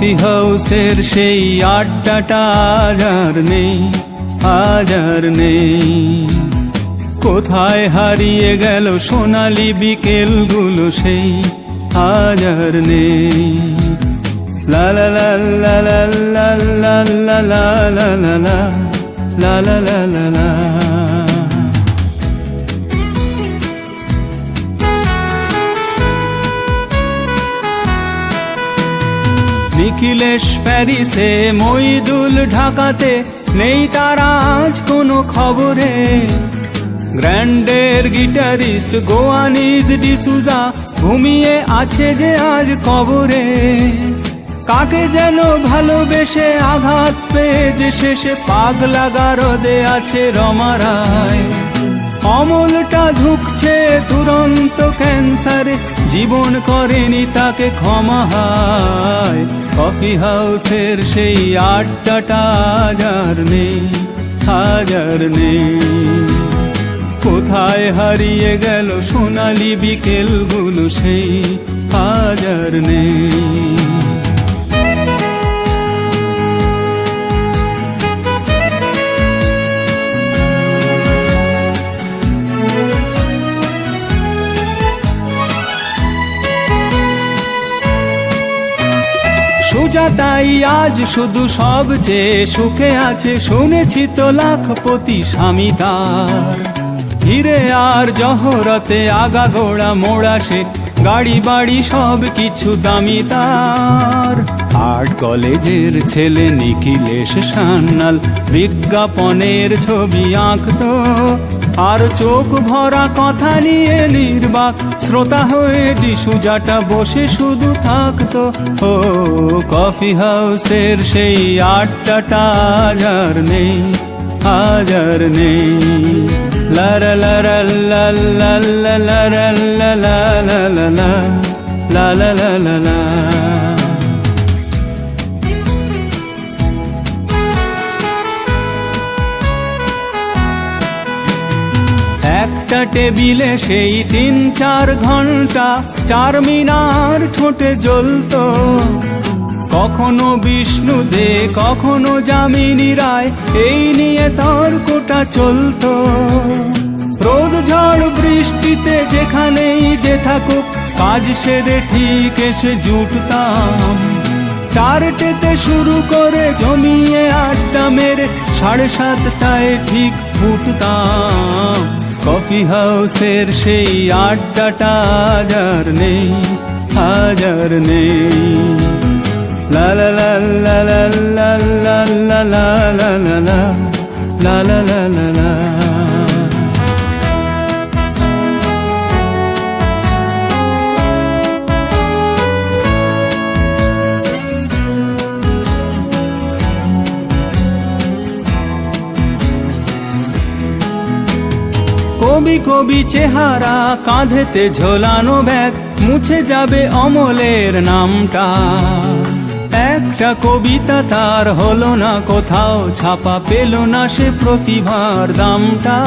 Coffee হাউসের সেই আড্ডাটা আজ আর নেই। কোথায় হারিয়ে গেল সোনালি বিকেলগুলো সেই আজ আর নেই। লা লা লা লা লা লা লা লা লা লা লা লা লা লা লা লা। নিখিলেশ প্যারিসে, মইদুল ঢাকাতে, নেই তারা আজ কোনো খবরে। গ্র্যান্ডের গিটারিস্ট গোয়ানিজ ডিসুজা ঘুমিয়ে আছে যে আজ কবরে। কাকে যেন ভালোবেসে আঘাত পেয়ে যে শেষে পাগলা গারদে আছে রমা রায়। অমলটা ঝুঁকছে দুরন্ত ক্যান্সারে, জীবন করেনি তাকে ক্ষমা হায়। কফি হাউসের সেই আড্ডাটা আজ আর নেই। কোথায় হারিয়ে গেল সোনালি বিকেলগুলো সেই আজ আর নেই। সুজাতাই আজ শুধু সবচেয়ে সুখে আছে, শুনেছি তো লাখপতি স্বামী তার। হিরে আর জহরতে আগাগোড়া মোড়া সে, গাড়ি বাড়ি সব কিছু দামি তার। আর্ট কলেজের ছেলে নিখিলেশ সান্যাল বিজ্ঞাপনের ছবি আঁকতো, আর চোখ ভরা কথা নিয়ে নির্বাক শ্রোতা হয়ে ডিসুজাটা বসে শুধু থাকতো। ও কফি হাউসের সেই আড্ডাটা আজ আর নেই। লা লা লা লা লা লা লা লা লা লা লা লা লা লা লা লা লা। একটা টেবিলে সেই 3-4 ঘন্টা চারমিনার ঠোঁটে জ্বলতো। কখনো বিষ্ণু দে, কখনো যামিনী রায়, এই নিয়ে তর্কটা চলতো। রোদ ঝড় বৃষ্টিতে যেখানেই যে থাকুক, কাজ সেরে ঠিক এসে জুটতাম। 4টেতে শুরু করে জমিয়ে আড্ডা মেরে 7:30টায় ঠিক ফুটতাম। কফি হাউসের সেই আড্ডাটা আজ আর নেই। লা লা লা লা লা লা লা লা লা লা লা লা লা লা লা লা। কবি কবি চেহারা, কাঁধেতে ঝোলানো ব্যাগ, মুছে যাবে অমলের নামটা। একটা কবিতা তার হলো না কোথাও ছাপা, পেল না সে প্রতিভার দামটা।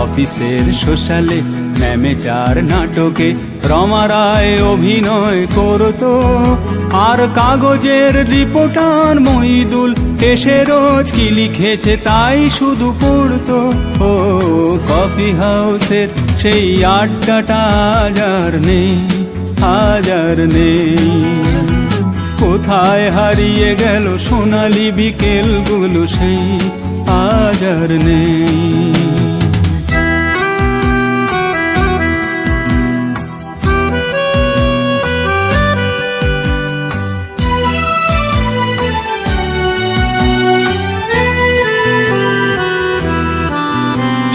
অফিসের সোশ্যালে, ম্যামেচার নাটকে রমা রায় অভিনয় করতো, আর কাগজের রিপোর্টার মইদুল এসে রোজ কি লিখেছে তাই শুধু পড়তো। ও কফি হাউসের সেই আড্ডাটা আজ আর নেই। কোথায় হারিয়ে গেল সোনালি বিকেলগুলো সেই আজ আর নেই।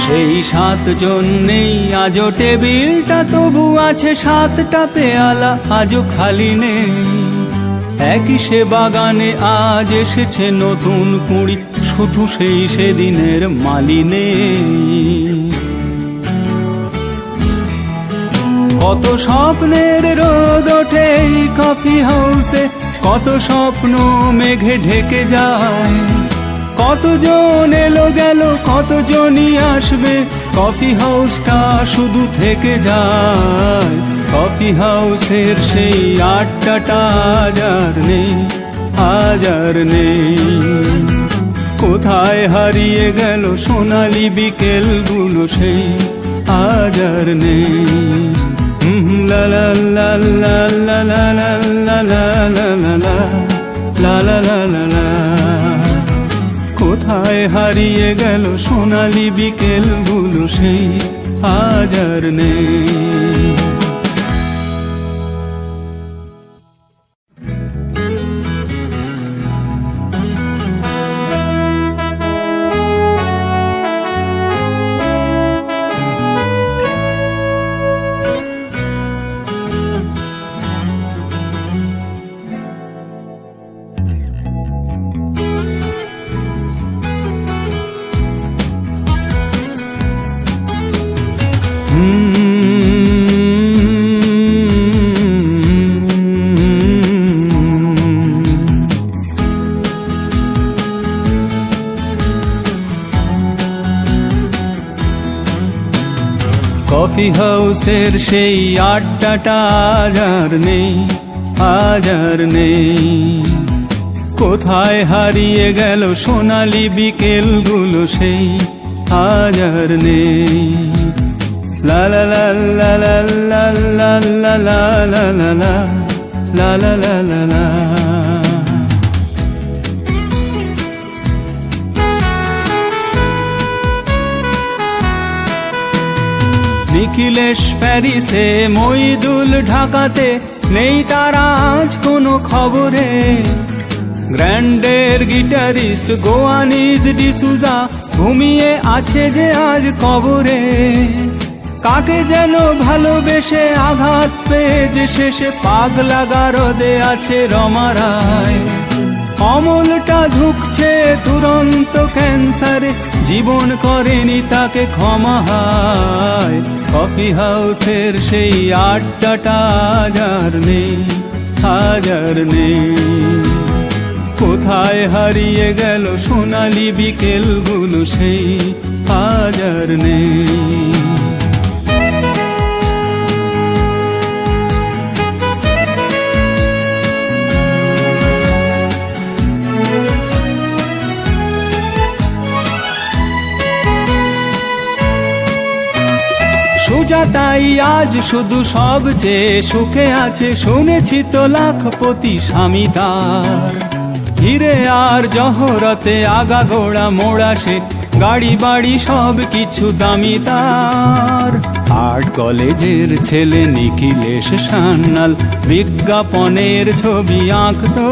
সেই 7 জন নেই আজও টেবিলটা, তবু আছে 7টা পেয়ালা আজও খালি নেই। একই সে বাগানে আজ এসেছে নতুন কুঁড়ি, শুধু সেই সেদিনের মালি নেই। কত স্বপ্নের রোদ ওঠে এই কফি হাউসে, কত স্বপ্ন মেঘে ঢেকে যায়। কতজন এলো গেল, কতজনই আসবে, কফি হাউসটা শুধু থেকে যায়, কফি হাউসের সেই আড্ডাটা আজ আর নেই, আজ আর নেই। কোথায় হারিয়ে গেল সোনালি বিকেলগুলো সেই, আজ আর নেই। লা লা লা লা লা লা লা লা লা লা লা লা লা লা লা লা। কোথায় হারিয়ে গেল সোনালি বিকেলগুলো সেই, আজ আর নেই। কফি হাউসের সেই আড্ডাটা আজ আর নেই, আজ আর নেই। কোথায় হারিয়ে গেল সোনালি বিকেলগুলো সেই, আজ আর নেই। লা লা লা লা লা লা লা লা লা লা লা লা লা লা লা লা। নিখিলেশ প্যারিসে, মইদুল ঢাকাতে, নেই তারা আজ কোনো খবরে। গ্র্যান্ডের গিটারিস্ট গোয়ানিজ ডিসুজা ঘুমিয়ে আছে যে আজ কবরে। কাকে যেন ভালোবেসে আঘাত পেয়ে যে শেষে পাগলা গারদে আছে রমা রায়। অমলটা ধুকছে দুরন্ত ক্যান্সারে, জীবন করেনি তাকে ক্ষমা হায়। কফি হাউসের সেই আড্ডাটা আজ আর নেই, আজ আর নেই। কোথায় হারিয়ে গেল সোনালি বিকেলগুলো সেই, আজ আর নেই। সুজাতাই আজ শুধু সবচেয়ে সুখে আছে, শুনেছি তো লাখপতি স্বামী তার। হিরে আর জহরতে আগাগোড়া মোড়া সে, গাড়ি বাড়ি সব কিছু দামি তার। আর্ট কলেজের ছেলে নিখিলেশ সান্যাল বিজ্ঞাপনের ছবি আঁকতো,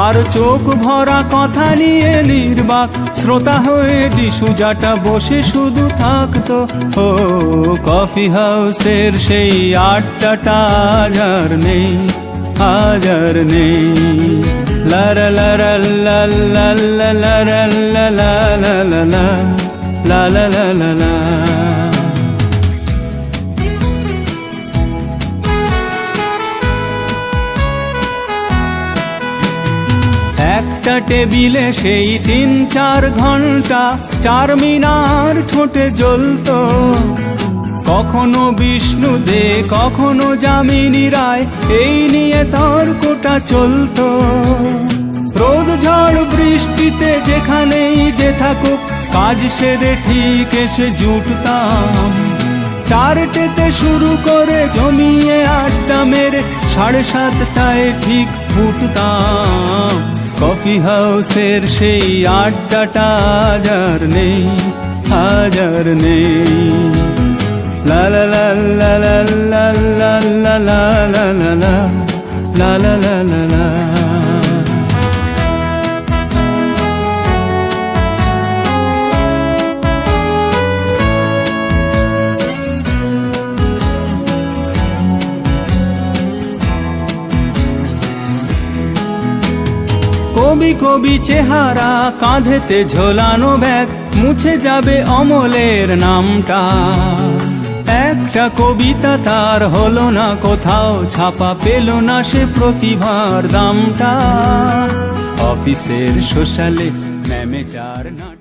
আর চোখ ভরা কথা নিয়ে নির্বাক শ্রোতা হয়ে ডিসুজাটা বসে শুধু থাকতো। ও কফি হাউসের সেই আড্ডাটা আজ আর নেই, আজ আর নেই। লা লা লা লা লা লা লা লা লা লা লা লা লা লা লা লা লা। একটা টেবিলে সেই 3-4 ঘন্টা চারমিনার ঠোঁটে জ্বলতো। কখনো বিষ্ণু দে, কখনো যামিনী রায়, এই নিয়ে তর্কটা চলতো। রোদ ঝড় বৃষ্টিতে যেখানেই যে থাকুক, কাজ সেরে ঠিক এসে জুটতাম। 4টেতে শুরু করে জমিয়ে আড্ডা মেরে 7:30টায় ঠিক ফুটতাম। কফি হাউসের সেই আড্ডাটা আজ আর নেই, আজ আর নেই। লা লা লা লা লা লা লা লা লা লা লা লা লা লা লা লা। কবি কবি চেহারা, কাঁধেতে ঝোলানো ব্যাগ, মুছে যাবে অমলের নামটা। একটা কবিতা তার হলো না কোথাও ছাপা, পেল না সে প্রতিভার দামটা। অফিসের সোশ্যালে ম্যানেজার নাটক।